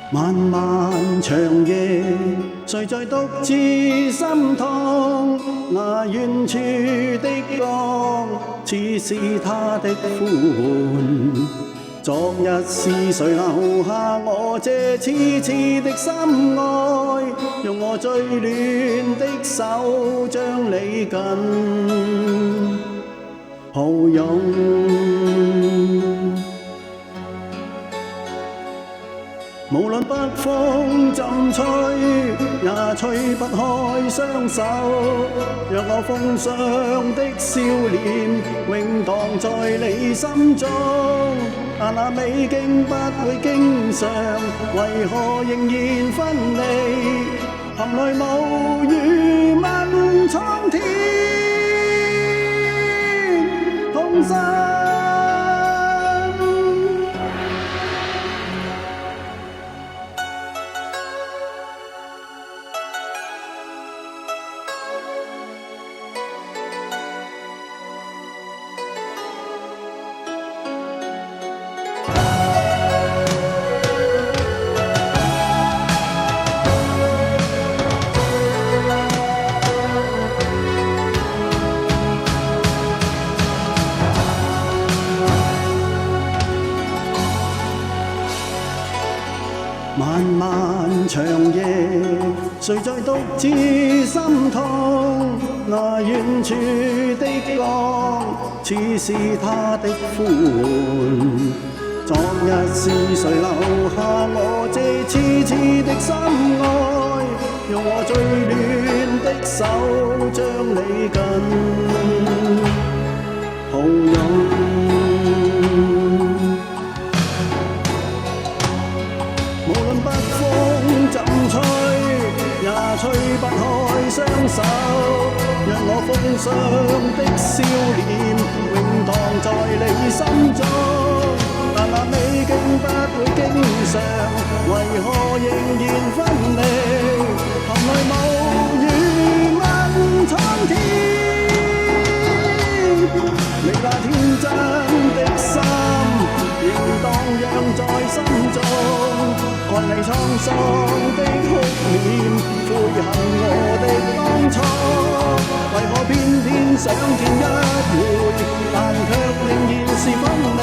漫漫長夜，誰在獨自心痛？那遠處的光，似是他的呼喚。昨日是誰留下我這痴痴的心愛？用我最暖的手將你緊抱擁。無論北風怎吹，也吹不開雙手。讓我奉上的笑臉永蕩在你心中。但那美景不會經常，為何仍然分離？含淚無語問蒼天痛心。漫漫長夜，誰在獨自心痛？那遠處的光，似是他的呼喚。昨日是誰留下我這痴痴的心愛？用我最暖的手將你緊抱擁。無論北風怎吹，也吹不開雙手。讓我奉上的笑臉永蕩在你心中。但那美景不會經常，為何仍然分離？含淚無語問蒼天。你那天真的心仍蕩漾在心中。看你滄桑的哭臉，悔恨我的當初。為何偏偏想見一回，但卻仍然是分離？